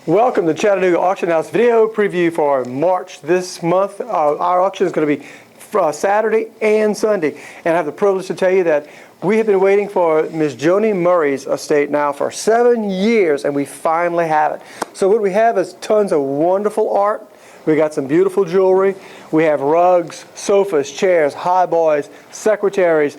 Welcome to Chattanooga Auction House video preview for March this month. Our auction is going to be Saturday and Sunday, and I have the privilege to tell you that we have been waiting for Ms. Joni Murray's estate now for 7 years, and we finally have it. So what we have is tons of wonderful art. We got some beautiful jewelry. We have rugs, sofas, chairs, highboys, secretaries,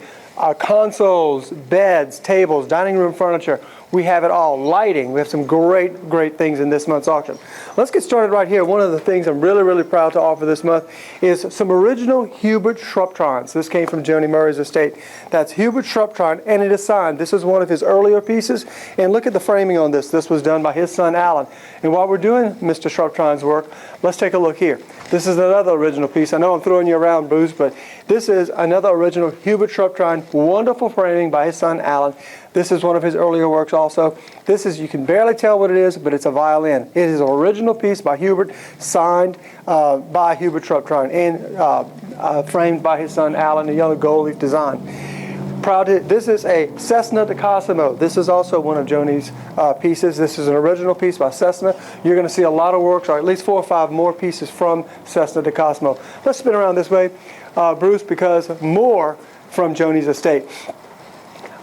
consoles, beds, tables, dining room furniture. We have it all. Lighting. We have some great things in this month's auction. Let's get started right here. One of the things I'm really proud to offer this month is some original Hubert Shruptrons. This came from Joni Murray's estate. That's Hubert Shruptron, and it is signed. This is one of his earlier pieces, and look at the framing on this. This was done by his son Alan. And while we're doing Mr. Shruptron's work, let's take a look here. This is another original piece. I know I'm throwing you around, Bruce, but this is another original Hubert Shruptron, wonderful framing by his son Alan. This is one of his earlier works also. This is, you can barely tell what it is, but it's a violin. It is an original piece by Hubert, signed by Hubert Shruptron, and framed by his son Alan, a yellow gold leaf design. This is a Cessna di Cosimo. This is also one of Joni's pieces. This is an original piece by Cessna. You're going to see a lot of works, or at least 4 or 5 more pieces from Cessna di Cosimo. Let's spin around this way, Bruce, because more from Joni's estate.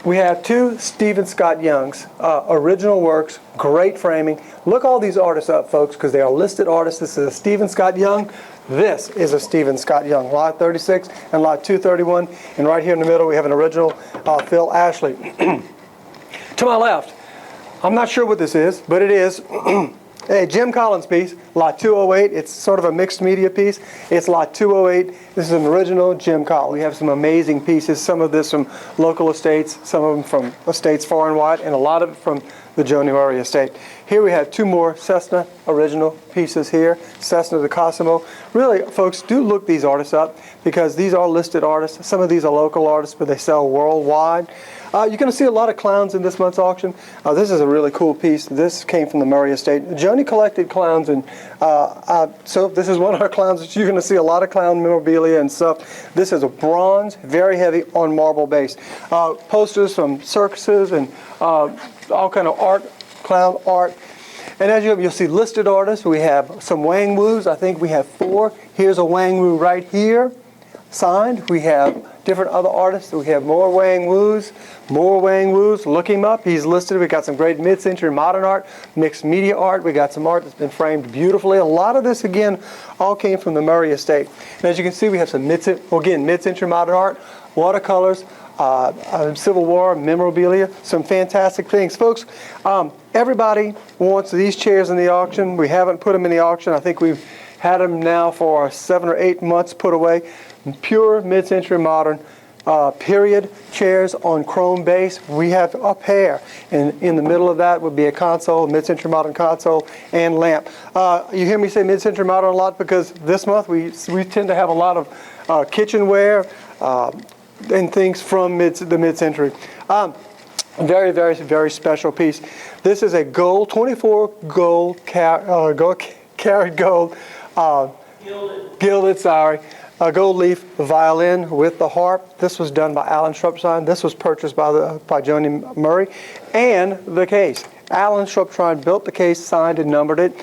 We have 2 Stephen Scott Youngs, original works, great framing. Look all these artists up, folks, because they are listed artists. This is a Stephen Scott Young. This is a Stephen Scott Young, lot 36 and lot 231. And right here in the middle, we have an original Phil Ashley. To my left, I'm not sure what this is, but it is a Jim Collins piece, lot 208. It's sort of a mixed media piece. It's lot 208. This is an original Jim Collins. We have some amazing pieces, some of this from local estates, some of them from estates far and wide, and a lot of it from the Joni Murray estate. Here we have 2 more Cessna original pieces here, Cessna di Cosimo. Really, folks, do look these artists up, because these are listed artists. Some of these are local artists, but they sell worldwide. You're going to see a lot of clowns in this month's auction. This is a really cool piece. This came from the Murray estate. Joni collected clowns, and so this is one of her clowns. You're going to see a lot of clown memorabilia and stuff. This is a bronze, very heavy on marble base. Posters from circuses and all kind of art, clown art. And as you'll see listed artists. We have some Wang Wus. I think we have 4. Here's a Wang Wu right here, signed. We have different other artists. We have more Wang Wus, Look him up. He's listed. We got some great mid-century modern art, mixed media art. We got some art that's been framed beautifully. A lot of this, again, all came from the Murray estate. And as you can see, we have some mid-century modern art, watercolors, Civil War memorabilia, some fantastic things. Folks, everybody wants these chairs in the auction. We haven't put them in the auction. I think we've had them now for 7 or 8 months put away. Pure mid-century modern period chairs on chrome base. We have a pair, and in the middle of that would be a console, mid-century modern console, and lamp. You hear me say mid-century modern a lot because this month we tend to have a lot of kitchenware and things from the mid-century. Very special piece. This is a gold, 24 gold carat gold, gilded, gold leaf violin with the harp. This was done by Alan Shruptron. This was purchased by Joni Murray. And the case. Alan Shruptron built the case, signed and numbered it.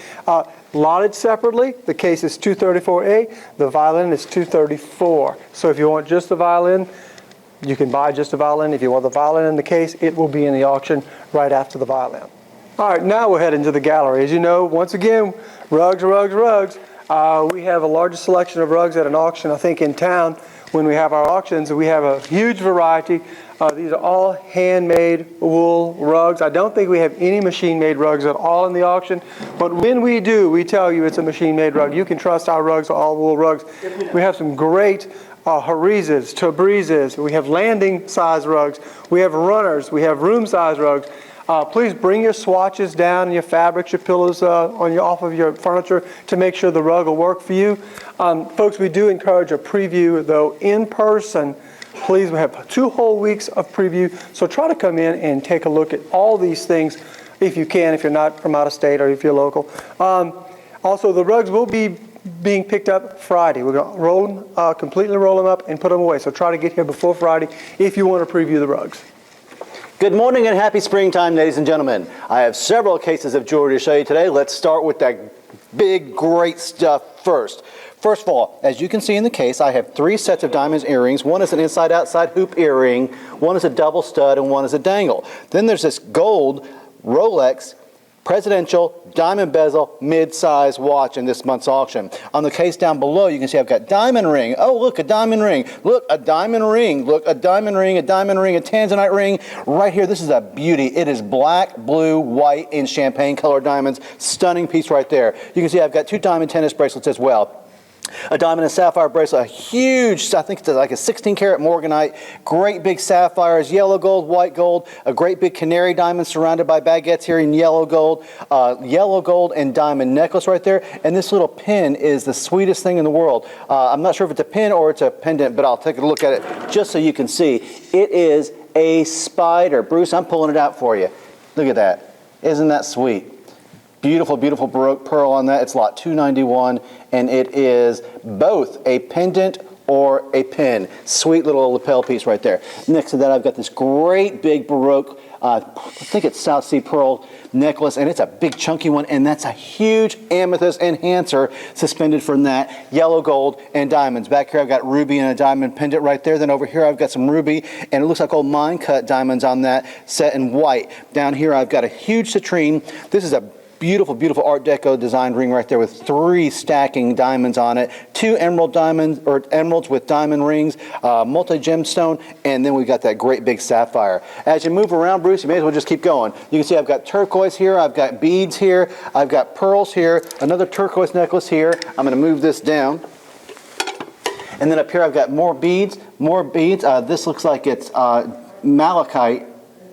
Lotted separately. The case is 234A. The violin is 234. So if you want just the violin, you can buy just the violin. If you want the violin in the case, it will be in the auction right after the violin. All right, now we'll head into the gallery. As you know, once again, rugs. We have the largest selection of rugs at an auction, I think, in town. When we have our auctions, we have a huge variety. These are all handmade wool rugs. I don't think we have any machine-made rugs at all in the auction, but when we do, we tell you it's a machine-made rug. You can trust our rugs are all wool rugs. We have some great Harises, Tabrises. We have landing-size rugs. We have runners. We have room-size rugs. Please bring your swatches down, your fabrics, your pillows off of your furniture to make sure the rug will work for you. Folks, we do encourage a preview, though, in person. Please, we have 2 whole weeks of preview, so try to come in and take a look at all these things if you can, if you're not from out of state or if you're local. Also, the rugs will be being picked up Friday. We're going to roll them, completely roll them up and put them away. So try to get here before Friday if you want to preview the rugs. Good morning and happy springtime, ladies and gentlemen. I have several cases of jewelry to show you today. Let's start with that big, great stuff first. First of all, as you can see in the case, I have 3 sets of diamonds earrings. One is an inside-outside hoop earring, one is a double stud, and one is a dangle. Then there's this gold Rolex presidential diamond bezel mid-size watch in this month's auction. On the case down below, you can see I've got diamond ring. Oh, look, a diamond ring. Look, a diamond ring. Look, a diamond ring, a diamond ring, a tanzanite ring. Right here, this is a beauty. It is black, blue, white, and champagne colored diamonds. Stunning piece right there. You can see I've got 2 diamond tennis bracelets as well. A diamond and sapphire bracelet, a huge, I think it's like a 16-karat morganite, great big sapphires, yellow gold, white gold, a great big canary diamond surrounded by baguettes here in yellow gold and diamond necklace right there. And this little pin is the sweetest thing in the world. I'm not sure if it's a pin or it's a pendant, but I'll take a look at it just so you can see. It is a spider. Bruce, I'm pulling it out for you. Look at that. Isn't that sweet? Beautiful, beautiful Baroque pearl on that. It's lot 291, and it is both a pendant or a pin. Sweet little lapel piece right there. Next to that, I've got this great big Baroque, I think it's South Sea pearl necklace, and it's a big chunky one, and that's a huge amethyst enhancer suspended from that, yellow gold and diamonds. Back here, I've got ruby and a diamond pendant right there. Then over here, I've got some ruby, and it looks like old mine cut diamonds on that, set in white. Down here, I've got a huge citrine. This is a beautiful, beautiful Art Deco designed ring right there with 3 stacking diamonds on it, 2 emerald diamonds or emeralds with diamond rings, multi-gemstone, and then we've got that great big sapphire. As you move around, Bruce, you may as well just keep going. You can see I've got turquoise here, I've got beads here, I've got pearls here, another turquoise necklace here. I'm going to move this down. And then up here I've got more beads, this looks like it's malachite.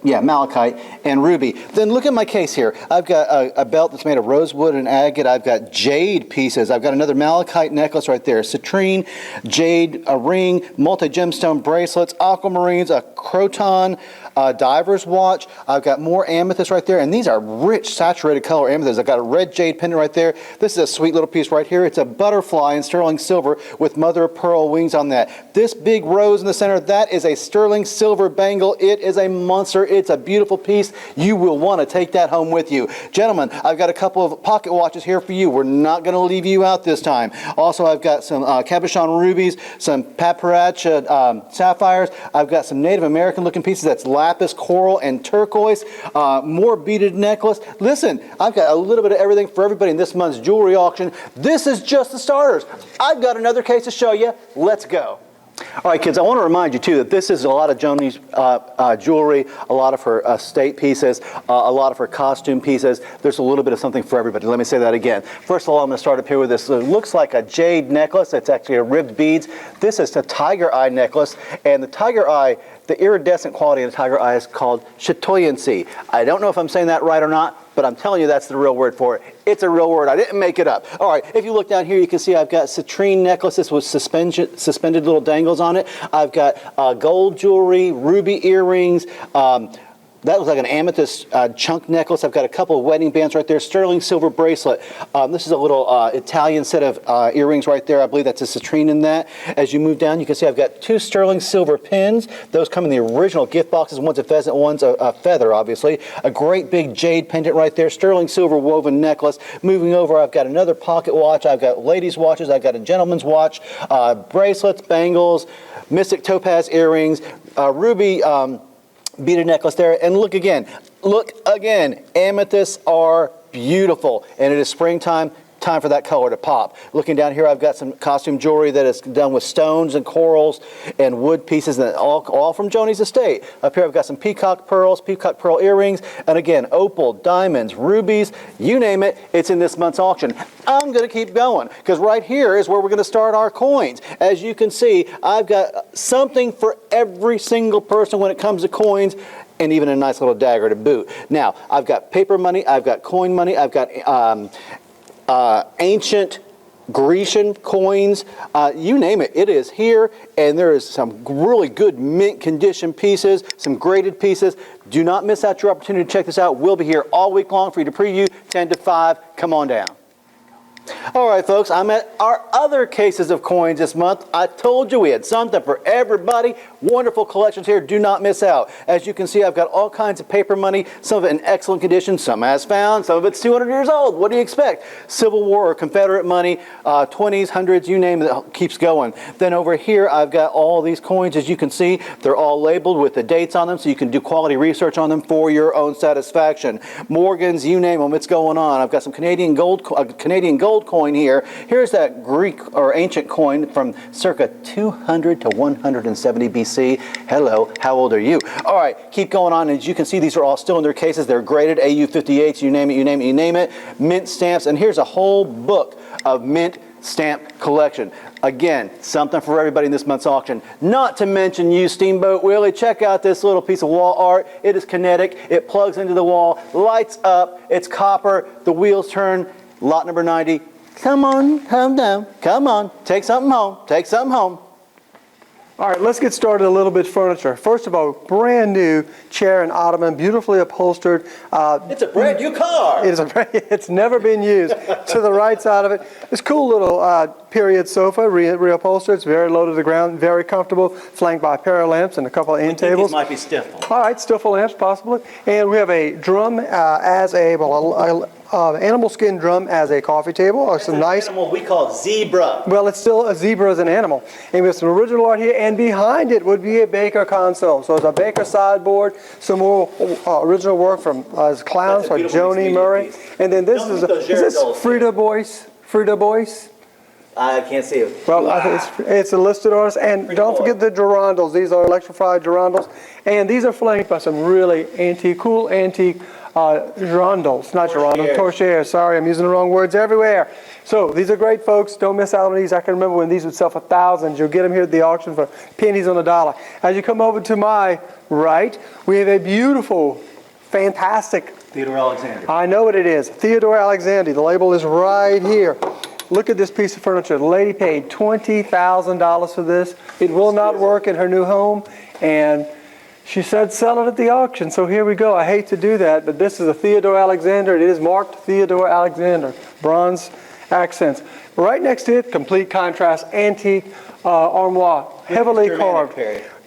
Yeah, malachite and ruby. Then look at my case here. I've got a belt that's made of rosewood and agate. I've got jade pieces. I've got another malachite necklace right there. Citrine, jade, a ring, multi-gemstone bracelets, aquamarines, a croton, diver's watch. I've got more amethyst right there, and these are rich, saturated color amethysts. I've got a red jade pendant right there. This is a sweet little piece right here. It's a butterfly in sterling silver with mother of pearl wings on that. This big rose in the center, that is a sterling silver bangle. It is a monster. It's a beautiful piece. You will want to take that home with you. Gentlemen, I've got a couple of pocket watches here for you. We're not going to leave you out this time. Also, I've got some cabochon rubies, some paparacha sapphires. I've got some Native American looking pieces. That's lapis, coral, and turquoise. More beaded necklace. Listen, I've got a little bit of everything for everybody in this month's jewelry auction. This is just the starters. I've got another case to show you. Let's go. All right, kids, I want to remind you, too, that this is a lot of Joni's jewelry, a lot of her estate pieces, a lot of her costume pieces. There's a little bit of something for everybody. Let me say that again. First of all, I'm going to start up here with this. It looks like a jade necklace. It's actually a ribbed beads. This is a tiger eye necklace, and the tiger eye, the iridescent quality of the tiger eye is called chatoyancy. I don't know if I'm saying that right or not, but I'm telling you that's the real word for it. It's a real word. I didn't make it up. All right, if you look down here, you can see I've got citrine necklaces with suspended little dangles on it. I've got gold jewelry, ruby earrings, that looks like an amethyst chunk necklace. I've got a couple of wedding bands right there. Sterling silver bracelet. This is a little Italian set of earrings right there. I believe that's a citrine in that. As you move down, you can see I've got 2 sterling silver pins. Those come in the original gift boxes. One's a pheasant, one's a feather, obviously. A great big jade pendant right there. Sterling silver woven necklace. Moving over, I've got another pocket watch. I've got ladies' watches. I've got a gentleman's watch. Bracelets, bangles, mystic topaz earrings, ruby beaded necklace there. And look again, amethysts are beautiful, and it is springtime. Time for that color to pop. Looking down here, I've got some costume jewelry that is done with stones and corals and wood pieces, and all from Joni's estate. Up here, I've got some peacock pearls, peacock pearl earrings, and again, opal, diamonds, rubies, you name it, it's in this month's auction. I'm going to keep going, because right here is where we're going to start our coins. As you can see, I've got something for every single person when it comes to coins, and even a nice little dagger to boot. Now, I've got paper money, I've got coin money, I've got ancient Grecian coins, you name it, it is here, and there is some really good mint condition pieces, some graded pieces. Do not miss out your opportunity to check this out. We'll be here all week long for you to preview 10 to 5. Come on down. All right, folks, I'm at our other cases of coins this month. I told you we had something for everybody. Wonderful collections here. Do not miss out. As you can see, I've got all kinds of paper money, some of it in excellent condition, some as found, some of it's 200 years old. What do you expect? Civil War or Confederate money, 20s, 100s, you name it, it keeps going. Then over here, I've got all these coins. As you can see, they're all labeled with the dates on them, so you can do quality research on them for your own satisfaction. Morgans, you name them, it's going on. I've got some Canadian gold coin here. Here's that Greek or ancient coin from circa 200 to 170 BC. Hello, how old are you? All right, keep going on. As you can see, these are all still in their cases. They're graded AU-58s, you name it, you name it, you name it. Mint stamps, and here's a whole book of mint stamp collection. Again, something for everybody in this month's auction. Not to mention you, Steamboat Willie. Check out this little piece of wall art. It is kinetic. It plugs into the wall, lights up. It's copper. The wheels turn. Lot number 90. Come on, come down. Come on. Take something home. Take something home. All right, let's get started a little bit furniture. First of all, brand new chair and ottoman, beautifully upholstered. It's a brand new car. It's never been used. To the right side of it, this cool little period sofa, reupholstered. It's very low to the ground, very comfortable, flanked by a pair of lamps and a couple of end tables. These might be stiff. All right, stiffle lamps possibly. And we have a drum as animal skin drum as a coffee table. It's an animal we call zebra. Well, it's still a zebra as an animal. And we have some original art here, and behind it would be a Baker console. So it's a Baker sideboard, some more original work from clowns like Joni Murray. And then this is this Frida Boyce? Frida Boyce? I can't see it. Well, I think it's a listed artist. And don't forget the gerandles. These are electrified gerandles. And these are flanked by some really cool antique gerandles, not gerandles, torchères. Sorry, I'm using the wrong words everywhere. So these are great, folks. Don't miss out on these. I can remember when these would sell for thousands. You'll get them here at the auction for pennies on the dollar. As you come over to my right, we have a beautiful, fantastic Theodore Alexander. I know what it is. Theodore Alexander. The label is right here. Look at this piece of furniture. The lady paid $20,000 for this. It will not work in her new home, and she said sell it at the auction, so here we go. I hate to do that, but this is a Theodore Alexander. It is marked Theodore Alexander, bronze accents. Right next to it, complete contrast, antique armoire, heavily carved.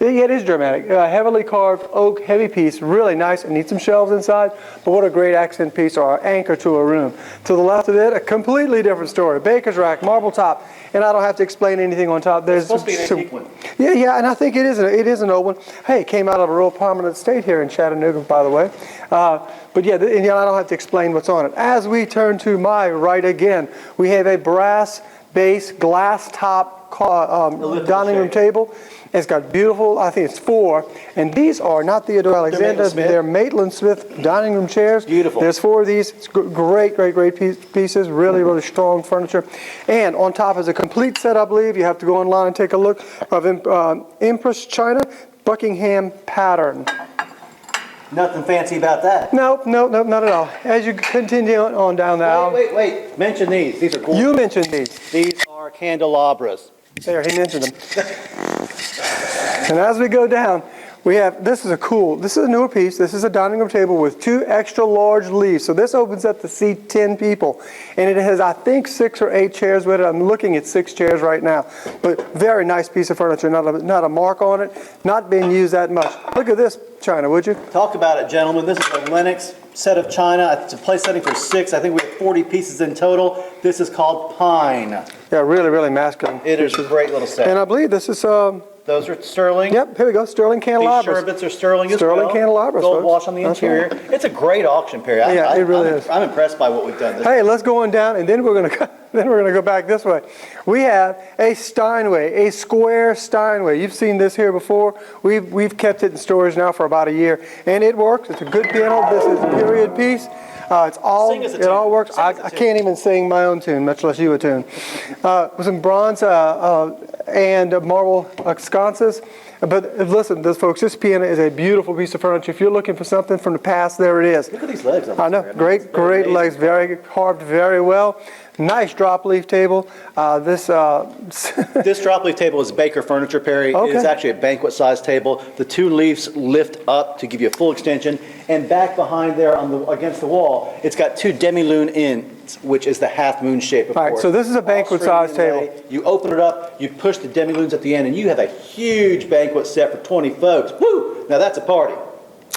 Yeah, it is Germanic. Heavily carved oak, heavy piece, really nice. It needs some shelves inside, but what a great accent piece or anchor to a room. To the left of it, a completely different story. Baker's rack, marble top, and I don't have to explain anything on top. There's supposed to be an antique one. Yeah, and I think it is an old one. Hey, it came out of a real prominent state here in Chattanooga, by the way. But yeah, and I don't have to explain what's on it. As we turn to my right again, we have a brass base, glass top dining room table. It's got beautiful, I think it's 4, and these are not Theodore Alexander, they're Maitland-Smith dining room chairs. Beautiful. There's 4 of these. It's great pieces, really strong furniture. And on top is a complete set, I believe. You have to go online and take a look of Empress China Buckingham pattern. Nothing fancy about that. No, not at all. As you continue on down the aisle. Wait. Mention these. These are gorgeous. You mentioned these. These are candelabras. There, he mentioned them. And as we go down, we have, this is a newer piece. This is a dining room table with 2 extra large leaves. So this opens up to seat 10 people. And it has, I think, 6 or 8 chairs with it. I'm looking at 6 chairs right now. But very nice piece of furniture. Not a mark on it. Not being used that much. Look at this china, would you? Talk about it, gentlemen. This is a Lennox set of china. It's a place setting for 6. I think we have 40 pieces in total. This is called Pine. Yeah, really masculine. It is a great little set. And I believe this is... Those are sterling. Yep, here we go. Sterling candelabras. These sherbets are sterling as well. Sterling candelabras, Gold folks. wash on the interior. Right. It's a great auction, Perry. Yeah, it really is. I'm impressed by what we've done. Hey, let's go on down, and then we're going to go back this way. We have a Steinway, a square Steinway. You've seen this here before. We've kept it in storage now for about a year, and it works. It's a good piano. This is a period piece. It all works. I can't even sing my own tune, much less you a tune. With some bronze and marble sconces. But listen, folks, this piano is a beautiful piece of furniture. If you're looking for something from the past, there it is. Look at these legs. I know, great legs, very carved very well. Nice drop leaf table. This drop leaf table is Baker furniture, Perry. Okay. It is actually a banquet size table. The 2 leaves lift up to give you a full extension. And back behind there against the wall, it's got 2 demi-lune which is the half moon shape, of All right, course. so this is a All banquet straight size inlay. table. You open it up, you push the demi-lunes at the end, and you have a huge banquet set for 20 folks. Woo! Now that's a party.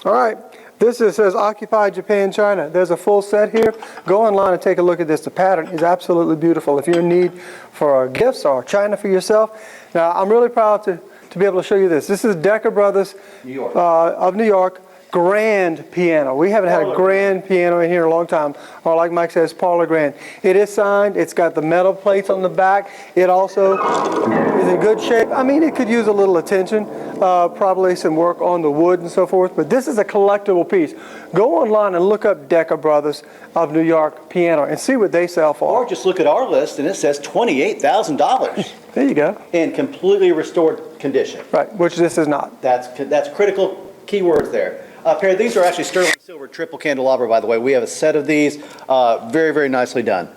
All right, this says Occupy Japan China. There's a full set here. Go online and take a look at this. The pattern is absolutely beautiful. If you're in need for gifts or China for yourself. Now, I'm really proud to be able to show you this. This is Decker Brothers New York. of New York. Grand piano. We haven't had a grand piano in here in a long time, or like Mike says, parlor grand. It is signed. It's got the metal plates on the back. It also is in good shape. I mean, it could use a little attention, probably some work on the wood and so forth, but this is a collectible piece. Go online and look up Decker Brothers of New York piano and see what they sell for. Or just look at our list, and it says $28,000 There you go. in completely restored condition. Right, which this is not. That's critical keywords there. Perry, these are actually sterling silver triple candelabra, by the way. We have a set of these. Very, very nicely done.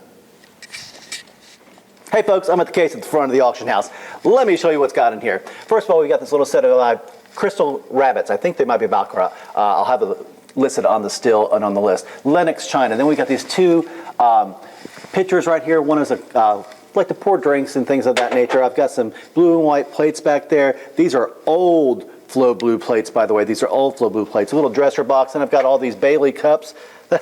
Hey, folks, I'm at the case at the front of the auction house. Let me show you what's got in here. First of all, we got this little set of crystal rabbits. I think they might be Baccarat. I'll have it listed on the still and on the list. Lenox China. Then we got these two pictures right here. One is like to pour drinks and things of that nature. I've got some blue and white plates back there. These are old Flow Blue plates, by the way. These are old Flow Blue plates. A little dresser box, and I've got all these Bailey cups.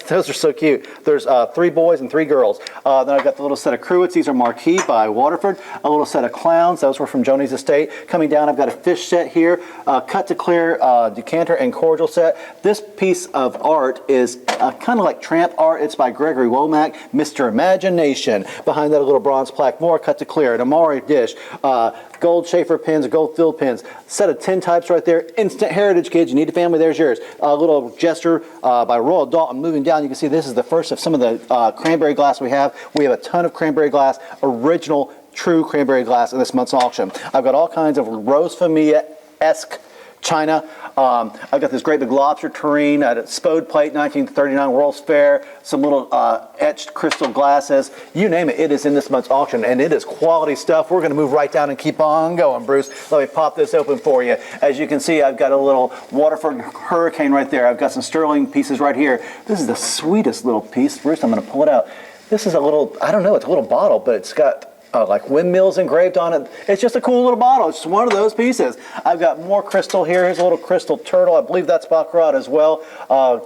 Those are so cute. There's 3 boys and 3 girls. Then I've got the little set of cruets. These are Marquis by Waterford. A little set of clowns. Those were from Joni's estate. Coming down, I've got a fish set here. Cut to clear decanter and cordial set. This piece of art is kind of like tramp art. It's by Gregory Womack, Mr. Imagination. Behind that, a little bronze plaque. More cut to clear. An Amari dish. Gold Schaefer pins, gold filled pins. Set of tin types right there. Instant heritage, kids. You need a family, there's yours. A little gesture by Royal Dalton. Moving down, you can see this is the first of some of the cranberry glass we have. We have a ton of cranberry glass, original, true cranberry glass in this month's auction. I've got all kinds of Rose Familia-esque china. I've got this great big lobster tureen at a Spode plate, 1939 World's Fair, some little etched crystal glasses. You name it, it is in this month's auction, and it is quality stuff. We're going to move right down and keep on going, Bruce. Let me pop this open for you. As you can see, I've got a little Waterford Hurricane right there. I've got some sterling pieces right here. This is the sweetest little piece. Bruce, I'm going to pull it out. This is a little, I don't know, it's a little bottle, but it's got like windmills engraved on it. It's just a cool little bottle. It's just one of those pieces. I've got more crystal here. Here's a little crystal turtle. I believe that's Baccarat as well.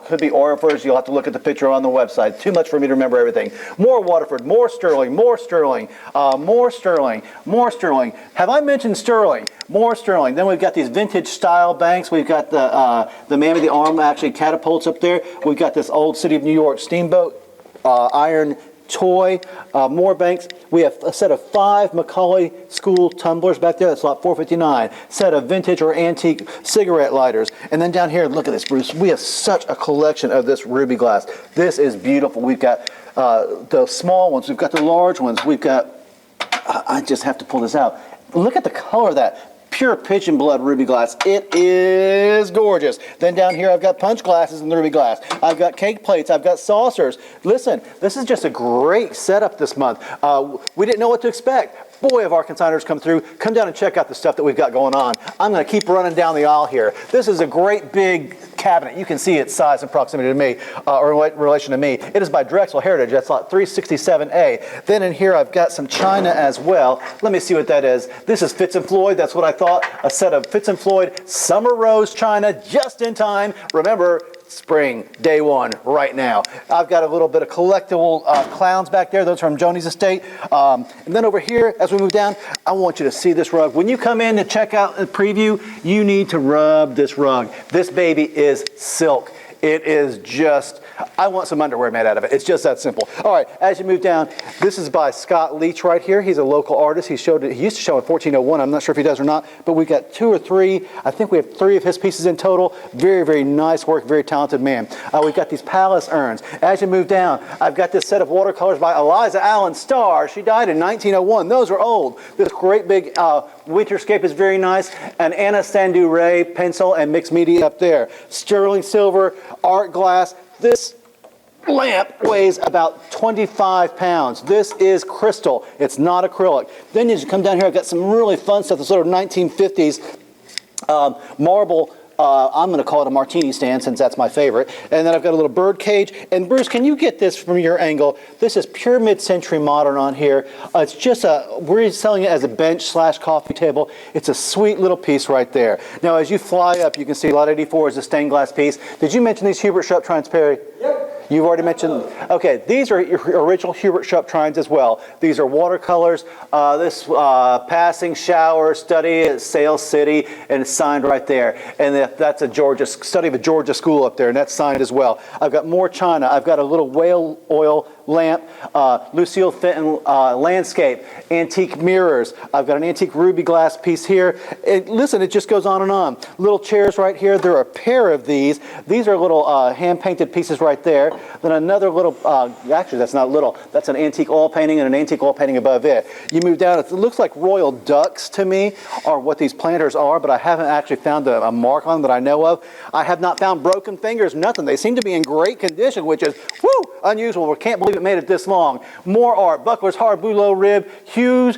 Could be Orifers. You'll have to look at the picture on the website. Too much for me to remember everything. More Waterford, more sterling, more sterling, more sterling, more sterling. Have I mentioned sterling? More sterling. Then we've got these vintage style banks. We've got the man with the arm actually catapults up there. We've got this old City of New York steamboat iron toy, more banks. We have a set of 5 Macaulay School tumblers back there. That's lot 459. Set of vintage or antique cigarette lighters. And then down here, look at this, Bruce. We have such a collection of this ruby glass. This is beautiful. We've got the small ones. We've got the large ones. We've got, I just have to pull this out. Look at the color of that. Pure pigeon blood ruby glass. It is gorgeous. Then down here I've got punch glasses in the ruby glass. I've got cake plates. I've got saucers. Listen, this is just a great setup this month. We didn't know what to expect. Boy, have our consigners come through. Come down and check out the stuff that we've got going on. I'm going to keep running down the aisle here. This is a great big cabinet. You can see its size and proximity to me, or in relation to me. It is by Drexel Heritage. That's lot 367A. Then in here I've got some china as well. Let me see what that is. This is Fitz & Floyd. That's what I thought. A set of Fitz & Floyd Summer Rose china just in time. Remember, spring, day one, right now. I've got a little bit of collectible clowns back there. Those are from Joni's estate. And then over here, as we move down, I want you to see this rug. When you come in to check out a preview, you need to rub this rug. This baby is silk. It is just, I want some underwear made out of it. It's just that simple. All right, as you move down, this is by Scott Leach right here. He's a local artist. He used to show in 1401. I'm not sure if he does or not, but we've got 2 or 3. I think we have 3 of his pieces in total. Very, very nice work. Very talented man. We've got these palace urns. As you move down, I've got this set of watercolors by Eliza Allen Starr. She died in 1901. Those are old. This great big winterscape is very nice. And Anna Sandu Ray pencil and mixed media up there. Sterling silver, art glass. This lamp weighs about 25 pounds. This is crystal. It's not acrylic. Then as you come down here, I've got some really fun stuff. This sort of 1950s marble I'm going to call it a martini stand since that's my favorite. And then I've got a little bird cage. And Bruce, can you get this from your angle? This is pure mid-century modern on here. It's just we're selling it as a bench / coffee table. It's a sweet little piece right there. Now, as you fly up, you can see Lot 84 is a stained glass piece. Did you mention these Hubert Shupp trines, Perry? Yep. You've already mentioned, okay, these are your original Hubert Shupp trines as well. These are watercolors. This Passing Shower Study at Sail City, and it's signed right there. And that's a study of a Georgia school up there, and that's signed as well. I've got more china. I've got a little whale oil lamp, Lucille Fenton landscape, antique mirrors. I've got an antique ruby glass piece here. Listen, it just goes on and on. Little chairs right here. There are a pair of these. These are little hand-painted pieces right there. Then another little, actually that's not little, that's an antique oil painting and an antique oil painting above it. You move down, it looks like royal ducks to me, are what these planters are, but I haven't actually found a mark on them that I know of. I have not found broken fingers, nothing. They seem to be in great condition, which is, unusual. We can't believe it made it this long. More art, Buckler's Hard Bouleau Rib, Hughes,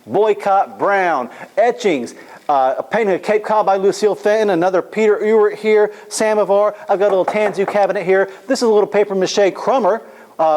Boycott Brown, etchings, a painting of Cape Cod by Lucille Fenton, another Peter Ewart here, Samovar. I've got a little Tanzu cabinet here. This is a little paper mache crummer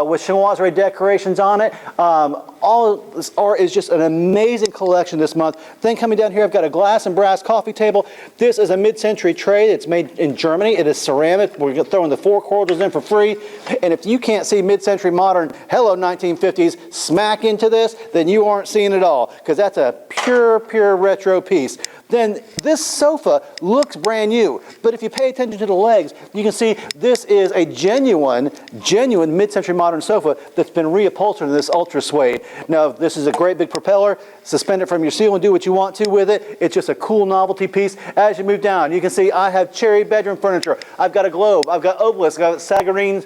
with chinoiserie decorations on it. All this art is just an amazing collection this month. Then coming down here, I've got a glass and brass coffee table. This is a mid-century tray. It's made in Germany. It is ceramic. We're throwing the 4 quarters in for free. And if you can't see mid-century modern, hello 1950s, smack into this, then you aren't seeing it all, because that's a pure retro piece. Then this sofa looks brand new, but if you pay attention to the legs, you can see this is a genuine mid-century modern sofa that's been reupholstered in this ultra suede. Now, this is a great big propeller. Suspend it from your ceiling, do what you want to with it. It's just a cool novelty piece. As you move down, you can see I have cherry bedroom furniture. I've got a globe. I've got obelisks. I've got Sagarine's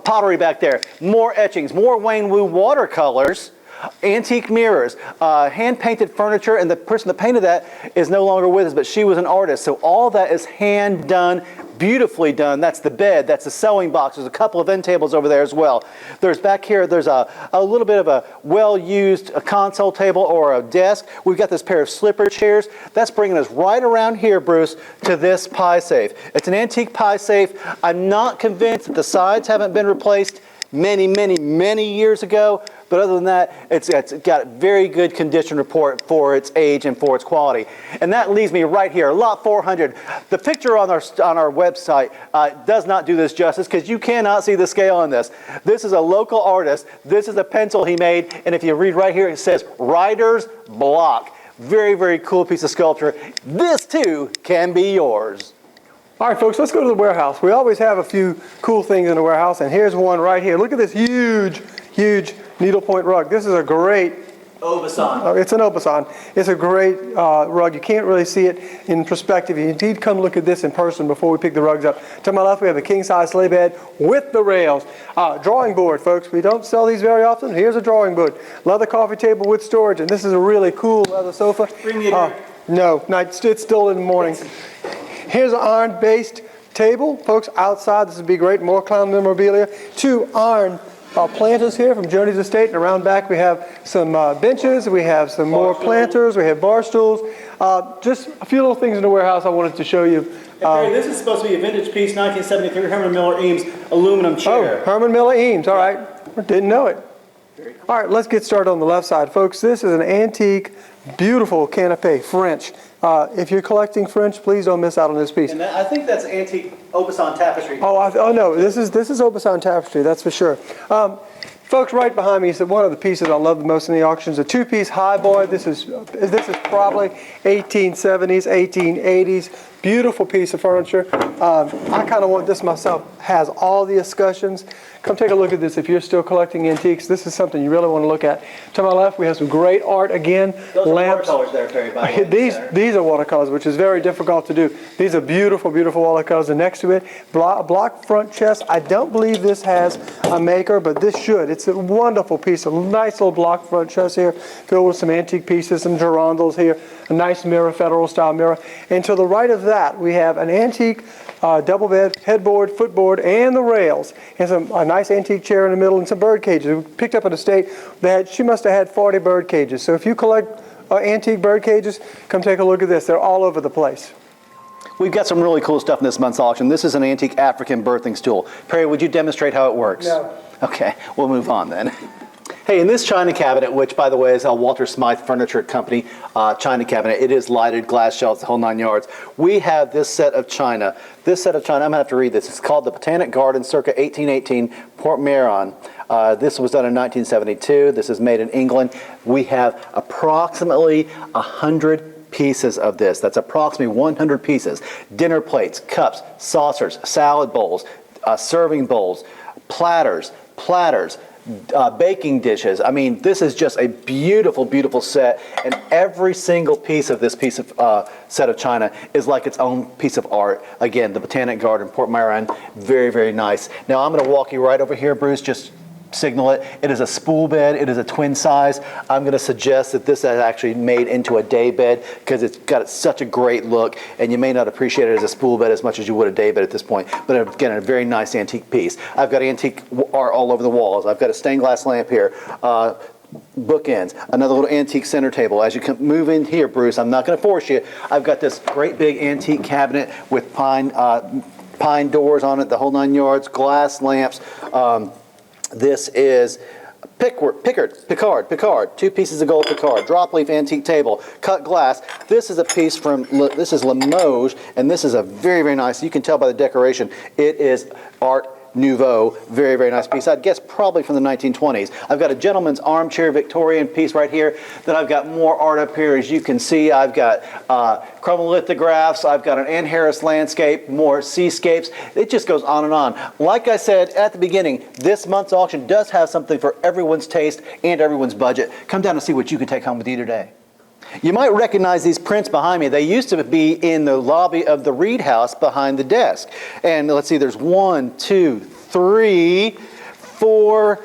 pottery back there. More etchings, more Wayne Wu watercolors. Antique mirrors, hand-painted furniture, and the person that painted that is no longer with us, but she was an artist. So all that is hand-done, beautifully done. That's the bed, that's the sewing box. There's a couple of end tables over there as well. There's back here, there's a little bit of a well-used console table or a desk. We've got this pair of slipper chairs. That's bringing us right around here, Bruce, to this pie safe. It's an antique pie safe. I'm not convinced that the sides haven't been replaced many years ago. But other than that, it's got a very good condition report for its age and for its quality. And that leaves me right here, lot 400. The picture on our website does not do this justice, because you cannot see the scale on this. This is a local artist. This is a pencil he made. And if you read right here, it says Writer's Block. Very cool piece of sculpture. This too can be yours. All right, folks, let's go to the warehouse. We always have a few cool things in the warehouse, and here's one right here. Look at this huge needlepoint rug. This is a great Obasan. It's an Obasan. It's a great rug. You can't really see it in perspective. You need to come look at this in person before we pick the rugs up. To my left, we have a king-size sleigh bed with the rails. Drawing board, folks. We don't sell these very often. Here's a drawing board. Leather coffee table with storage, and this is a really cool leather sofa. Bring me a No, it's still in the morning. Here's an iron-based table, folks, outside. This would be great. More clown memorabilia. 2 iron planters here from Joni's Estate, and around back we have some benches, we have some more planters, we have bar stools. Just a few little things in the warehouse I wanted to show you. Perry, this is supposed to be a vintage piece, 1973 Herman Miller Eames aluminum chair. Oh, Herman Miller Eames, all right. Didn't know it. All right, let's get started on the left side. Folks, this is an antique, beautiful canapé, French. If you're collecting French, please don't miss out on this piece. And I think that's antique Obasan tapestry. Oh no, this is Obasan tapestry, that's for sure. Folks, right behind me is one of the pieces I love the most in the auction is a 2-piece highboy. This is probably 1870s, 1880s. Beautiful piece of furniture. I kind of want this myself. Has all the escutcheons. Come take a look at this if you're still collecting antiques. This is something you really want to look at. To my left, we have some great art again. Those lamps. are watercolors there, Perry, by the way. These are watercolors, which is very difficult to do. These are beautiful watercolors. And next to it, block front chest. I don't believe this has a maker, but this should. It's a wonderful piece. A nice little block front chest here, filled with some antique pieces, some gerandles here. A nice mirror, federal style mirror. And to the right of that, we have an antique double bed, headboard, footboard, and the rails. And a nice antique chair in the middle and some bird cages. We picked up an estate that she must have had 40 bird cages. So if you collect antique bird cages, come take a look at this. They're all over the place. We've got some really cool stuff in this month's auction. This is an antique African birthing stool. Perry, would you demonstrate how it works? No. Okay, we'll move on then. Hey, in this china cabinet, which by the way is a Walter Smythe Furniture Company china cabinet, it is lighted, glass shelves, the whole 9 yards. We have this set of china. This set of china, I'm gonna have to read this. It's called the Botanic Garden, circa 1818, Port Meron. This was done in 1972. This is made in England. We have approximately 100 pieces of this. That's approximately 100 pieces. Dinner plates, cups, saucers, salad bowls, serving bowls, platters, baking dishes. I mean, this is just a beautiful, beautiful set, and every single piece of this set of china is like its own piece of art. Again, the Botanic Garden, Port Meron, very, very nice. Now, I'm going to walk you right over here, Bruce, just signal it. It is a spool bed. It is a twin size. I'm going to suggest that this is actually made into a day bed because it's got such a great look, and you may not appreciate it as a spool bed as much as you would a day bed at this point, but again, a very nice antique piece. I've got antique art all over the walls. I've got a stained glass lamp here. Bookends, another little antique center table. As you can move in here, Bruce, I'm not going to force you. I've got this great big antique cabinet with pine doors on it, the whole 9 yards, glass lamps. This is Picard, 2 pieces of gold Picard, drop leaf antique table, cut glass. This is a piece from, this is Limoges, and this is a very, very nice, you can tell by the decoration, it is Art Nouveau, very, very nice piece. I'd guess probably from the 1920s. I've got a gentleman's armchair Victorian piece right here. Then I've got more art up here. As you can see, I've got chromolithographs. I've got an Ann Harris landscape, more seascapes. It just goes on and on. Like I said at the beginning, this month's auction does have something for everyone's taste and everyone's budget. Come down and see what you can take home with you today. You might recognize these prints behind me. They used to be in the lobby of the Reed House behind the desk. And let's see, there's 1, 2, 3, 4,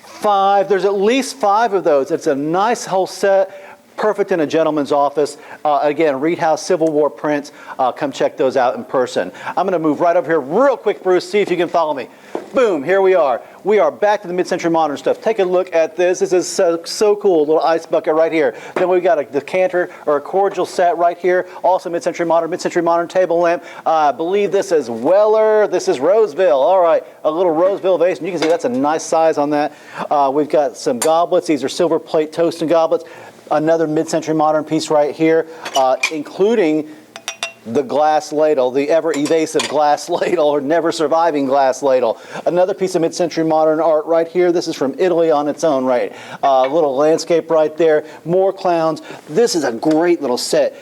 5. There's at least 5 of those. It's a nice whole set, perfect in a gentleman's office. Again, Reed House Civil War prints. Come check those out in person. I'm going to move right over here real quick, Bruce, see if you can follow me. Boom, here we are. We are back to the mid-century modern stuff. Take a look at this. This is so cool. A little ice bucket right here. Then we've got a decanter or a cordial set right here. Also mid-century modern table lamp. I believe this is Weller. This is Roseville. All right, a little Roseville vase. And you can see that's a nice size on that. We've got some goblets. These are silver plate toasting goblets. Another mid-century modern piece right here, including the glass ladle, the ever-evasive glass ladle, or never-surviving glass ladle. Another piece of mid-century modern art right here. This is from Italy on its own right. A little landscape right there. More clowns. This is a great little set.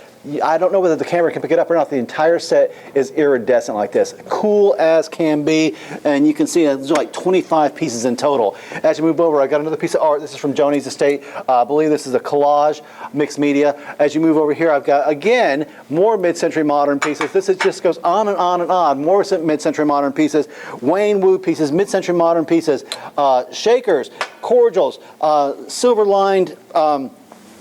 I don't know whether the camera can pick it up or not. The entire set is iridescent like this. Cool as can be. And you can see there's like 25 pieces in total. As you move over, I got another piece of art. This is from Joni's estate. I believe this is a collage, mixed media. As you move over here, I've got, again, more mid-century modern pieces. This just goes on and on and on. More mid-century modern pieces. Wayne Wu pieces, mid-century modern pieces. Shakers, cordials, silver-lined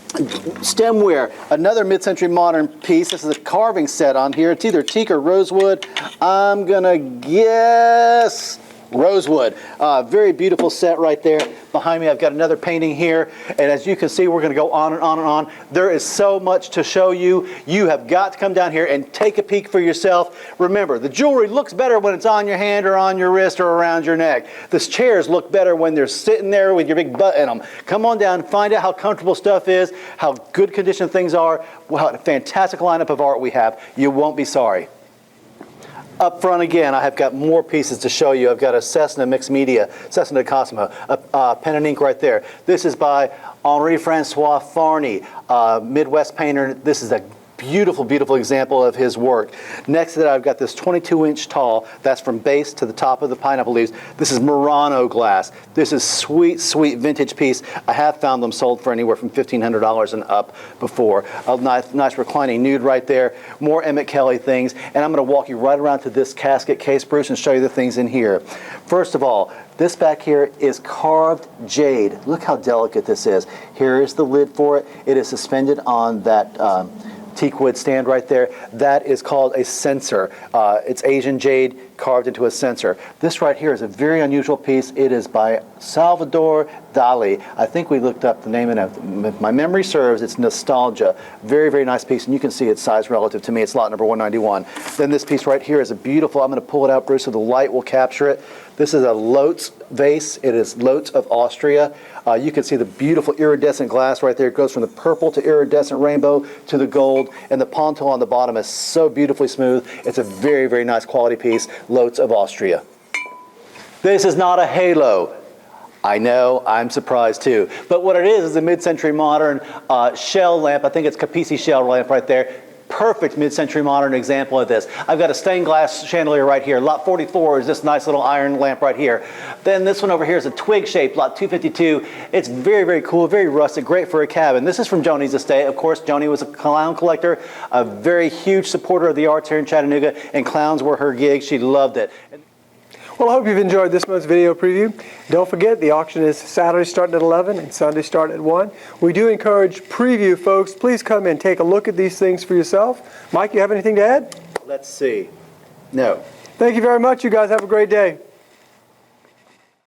stemware, another mid-century modern piece. This is a carving set on here. It's either teak or rosewood. I'm gonna guess rosewood. Very beautiful set right there. Behind me, I've got another painting here. And as you can see, we're going to go on and on and on. There is so much to show you. You have got to come down here and take a peek for yourself. Remember, the jewelry looks better when it's on your hand or on your wrist or around your neck. The chairs look better when they're sitting there with your big butt in them. Come on down, find out how comfortable stuff is, how good condition things are, what a fantastic lineup of art we have. You won't be sorry. Up front again, I have got more pieces to show you. I've got a Cessna mixed media, Cessna de Cosmo, a pen and ink right there. This is by Henri Francois Farney, Midwest painter. This is a beautiful, beautiful example of his work. Next to that, I've got this 22-inch tall. That's from base to the top of the pineapple leaves. This is Murano glass. This is sweet, sweet vintage piece. I have found them sold for anywhere from $1,500 and up before. A nice reclining nude right there. More Emmett Kelly things. And I'm going to walk you right around to this casket case, Bruce, and show you the things in here. First of all, this back here is carved jade. Look how delicate this is. Here is the lid for it. It is suspended on that teak wood stand right there. That is called a censer. It's Asian jade carved into a censer. This right here is a very unusual piece. It is by Salvador Dali. I think we looked up the name, and if my memory serves, it's Nostalgia. Very, very nice piece, and you can see its size relative to me. It's lot number 191. Then this piece right here is a beautiful, I'm going to pull it out, Bruce, so the light will capture it. This is a Lotz vase. It is Lotz of Austria. You can see the beautiful iridescent glass right there. It goes from the purple to iridescent rainbow to the gold, and the pontil on the bottom is so beautifully smooth. It's a very, very nice quality piece, Lotz of Austria. This is not a halo. I know, I'm surprised too. But what it is a mid-century modern shell lamp. I think it's Capisi shell lamp right there. Perfect mid-century modern example of this. I've got a stained glass chandelier right here. Lot 44 is this nice little iron lamp right here. Then this one over here is a twig shape, lot 252. It's very, very cool, very rustic, great for a cabin. This is from Joni's estate. Of course, Joni was a clown collector, a very huge supporter of the arts here in Chattanooga, and clowns were her gig. She loved it. Well, I hope you've enjoyed this month's video preview. Don't forget, the auction is Saturday starting at 11 and Sunday starting at 1. We do encourage preview folks. Please come and take a look at these things for yourself. Mike, you have anything to add? Let's see. No. Thank you very much. You guys have a great day.